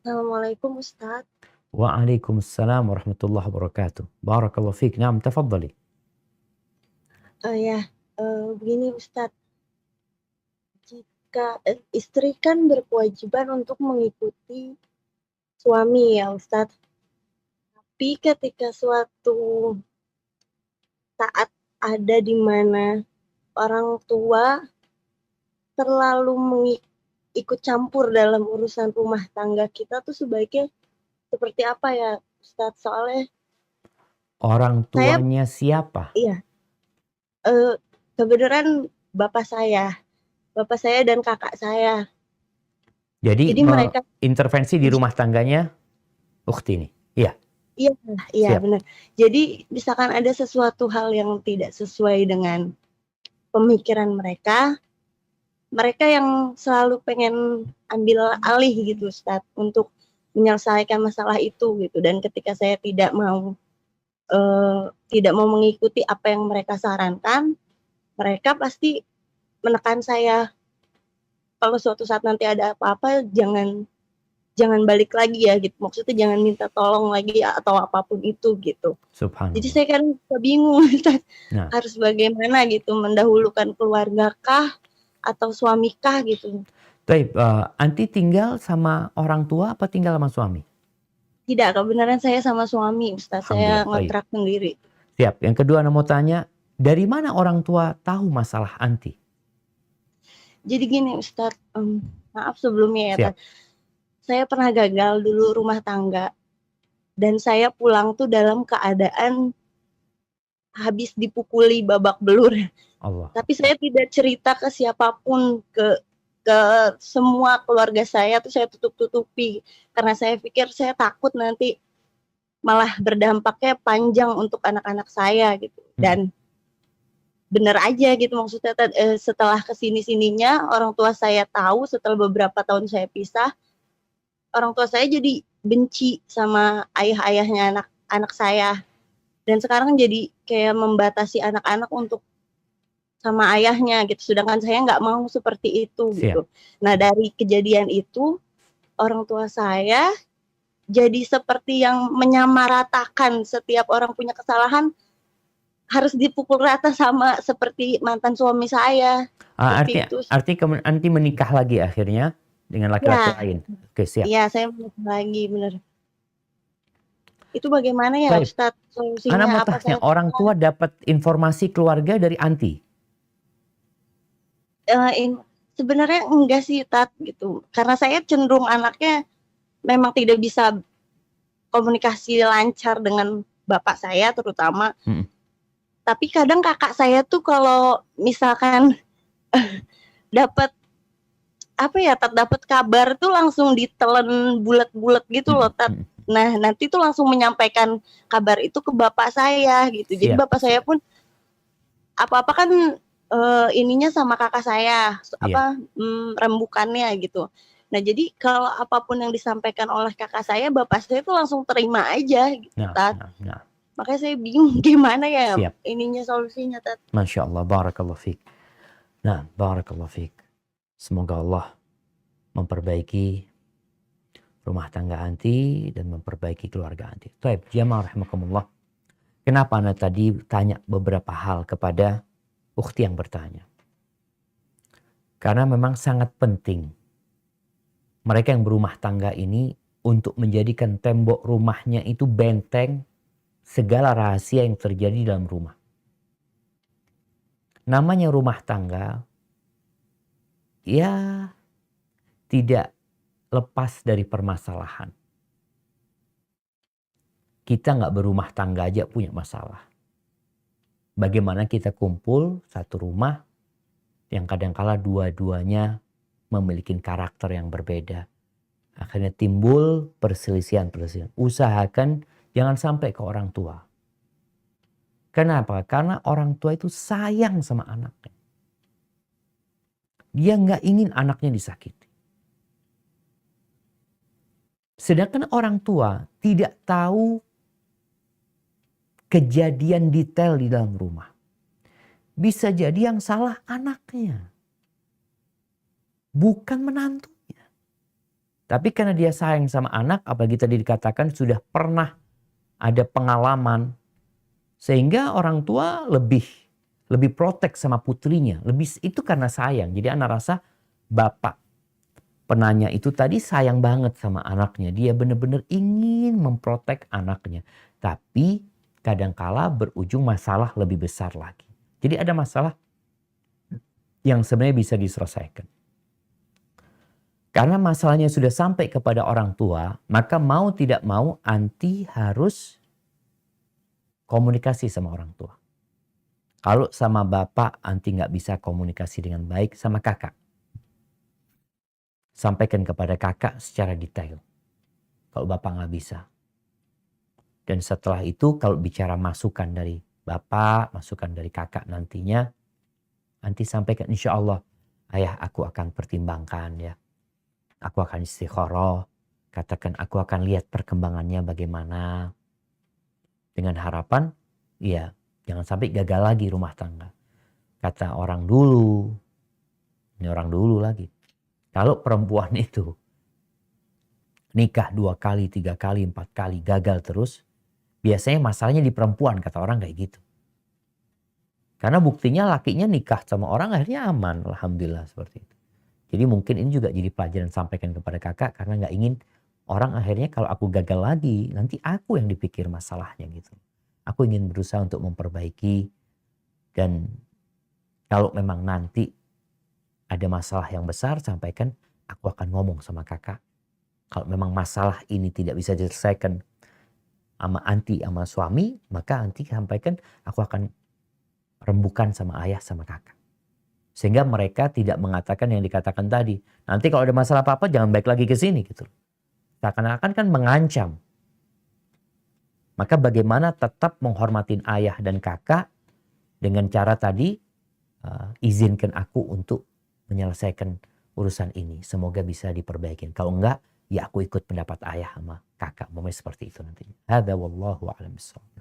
Assalamualaikum Ustadz. Waalaikumsalam warahmatullahi wabarakatuh. Barakallahu fiik. Naam, tafadhali. Ya, begini Ustadz, jika istri kan berkewajiban untuk mengikuti suami ya Ustadz, tapi ketika suatu saat ada di mana orang tua terlalu ikut campur dalam urusan rumah tangga kita tuh sebaiknya seperti apa ya Ustadz? Soalnya Orang saya, tuanya siapa? iya, kebenaran bapak saya dan kakak saya. Jadi Jadi mereka, intervensi di rumah tangganya ukhti ini. Iya, iya, iya siap. benar. Jadi misalkan ada sesuatu hal yang tidak sesuai dengan pemikiran mereka, mereka yang selalu pengen ambil alih gitu Ustaz untuk menyelesaikan masalah itu gitu. Dan ketika saya tidak mau mengikuti apa yang mereka sarankan, mereka pasti menekan saya, kalau suatu saat nanti ada apa-apa jangan balik lagi ya gitu. Maksudnya jangan minta tolong lagi atau apapun itu gitu. Jadi Subhanallah. saya kan bingung Nah, harus bagaimana gitu, mendahulukan keluarga kah atau suami kah gitu. baik, anti tinggal sama orang tua apa tinggal sama suami? Tidak, kebenaran saya sama suami Ustaz, saya Alhamdulillah, baik. ngontrak sendiri. Siap. Yang kedua, Ana mau tanya, dari mana orang tua tahu masalah anti? Jadi gini Ustaz, maaf sebelumnya ya, Siap. saya pernah gagal dulu rumah tangga dan saya pulang tuh dalam keadaan habis dipukuli babak belur. Allah. Tapi saya tidak cerita ke siapapun, ke semua keluarga saya tuh saya tutup-tutupi karena saya pikir saya takut nanti malah berdampaknya panjang untuk anak-anak saya gitu. Dan bener aja gitu, maksudnya setelah kesini-sininya orang tua saya tahu, setelah beberapa tahun saya pisah, orang tua saya jadi benci sama ayah-ayahnya anak-anak saya, dan sekarang jadi kayak membatasi anak-anak untuk sama ayahnya gitu, sedangkan saya nggak mau seperti itu gitu. Siap. Nah dari kejadian itu orang tua saya jadi seperti yang menyamaratakan setiap orang punya kesalahan harus dipukul rata sama seperti mantan suami saya. Seperti itu. Arti anti menikah lagi akhirnya dengan laki-laki Ya, lain. Oke, siap. iya saya menikah lagi bener. Itu bagaimana ya Baik. Ustadz Ana solusinya? mau Apa tanya, saya orang tua dapat informasi keluarga dari anti? sebenarnya enggak sih Tat gitu. Karena saya cenderung anaknya memang tidak bisa komunikasi lancar dengan bapak saya terutama. Tapi kadang kakak saya tuh kalau misalkan dapat apa ya Tat, dapat kabar tuh langsung ditelan bulat-bulat gitu loh Tat. Nah nanti tuh langsung menyampaikan kabar itu ke bapak saya gitu. Jadi bapak saya pun apa-apa kan ininya sama kakak saya, rembukannya gitu. Nah jadi kalau apapun yang disampaikan oleh kakak saya, bapak saya tuh langsung terima aja gitu Tat. Makanya saya bingung gimana ya ininya solusinya Tat. Masya Allah, barakallahu fiik. Nah, barakallahu fiik. Semoga Allah memperbaiki rumah tangga anti dan memperbaiki keluarga anti. Baik, jamaah rahimakumullah. Kenapa Anda tadi tanya beberapa hal kepada ukhti yang bertanya? Karena memang sangat penting mereka yang berumah tangga ini untuk menjadikan tembok rumahnya itu benteng segala rahasia yang terjadi dalam rumah. Namanya rumah tangga, ya tidak lepas dari permasalahan. Kita nggak berumah tangga aja punya masalah. Bagaimana kita kumpul satu rumah yang kadangkala dua-duanya memiliki karakter yang berbeda. Akhirnya timbul perselisihan-perselisihan. Usahakan jangan sampai ke orang tua. Kenapa? Karena orang tua itu sayang sama anaknya. Dia nggak ingin anaknya disakiti. Sedangkan orang tua tidak tahu kejadian detail di dalam rumah. Bisa jadi yang salah anaknya. Bukan menantunya. Tapi karena dia sayang sama anak, apalagi tadi dikatakan sudah pernah ada pengalaman, sehingga orang tua lebih protek sama putrinya. Itu karena sayang. Jadi anak rasa bapak penanya itu tadi sayang banget sama anaknya. Dia benar-benar ingin memprotek anaknya. Tapi kadangkala berujung masalah lebih besar lagi. Jadi ada masalah yang sebenarnya bisa diselesaikan. Karena masalahnya sudah sampai kepada orang tua, maka mau tidak mau anti harus komunikasi sama orang tua. Kalau sama bapak anti nggak bisa komunikasi dengan baik, sama kakak. Sampaikan kepada kakak secara detail. Kalau bapak nggak bisa. Dan setelah itu kalau bicara masukan dari bapak, masukan dari kakak nantinya, anti sampaikan, insya Allah ayah aku akan pertimbangkan ya. Aku akan istikharah, katakan aku akan lihat perkembangannya bagaimana. Dengan harapan, ya jangan sampai gagal lagi rumah tangga. Kata orang dulu, ini orang dulu lagi. Kalau perempuan itu nikah 2 kali, 3 kali, 4 kali, gagal terus, biasanya masalahnya di perempuan, kata orang kayak gitu. Karena buktinya lakinya nikah sama orang akhirnya aman, alhamdulillah seperti itu. Jadi mungkin ini juga jadi pelajaran sampaikan kepada kakak karena nggak ingin orang akhirnya kalau aku gagal lagi nanti aku yang dipikir masalahnya gitu. Aku ingin berusaha untuk memperbaiki dan kalau memang nanti ada masalah yang besar sampaikan aku akan ngomong sama kakak. Kalau memang masalah ini tidak bisa diselesaikan sama anti sama suami maka anti sampaikan aku akan rembukan sama ayah sama kakak. Sehingga mereka tidak mengatakan yang dikatakan tadi. Nanti kalau ada masalah apa-apa jangan balik lagi ke sini gitu. Seakan-akan kan mengancam. Maka bagaimana tetap menghormatin ayah dan kakak dengan cara tadi izinkan aku untuk menyelesaikan urusan ini. Semoga bisa diperbaiki. Kalau enggak ya aku ikut pendapat ayah sama kakak. Seperti itu nantinya. Hadza wallahu a'lam bishawab.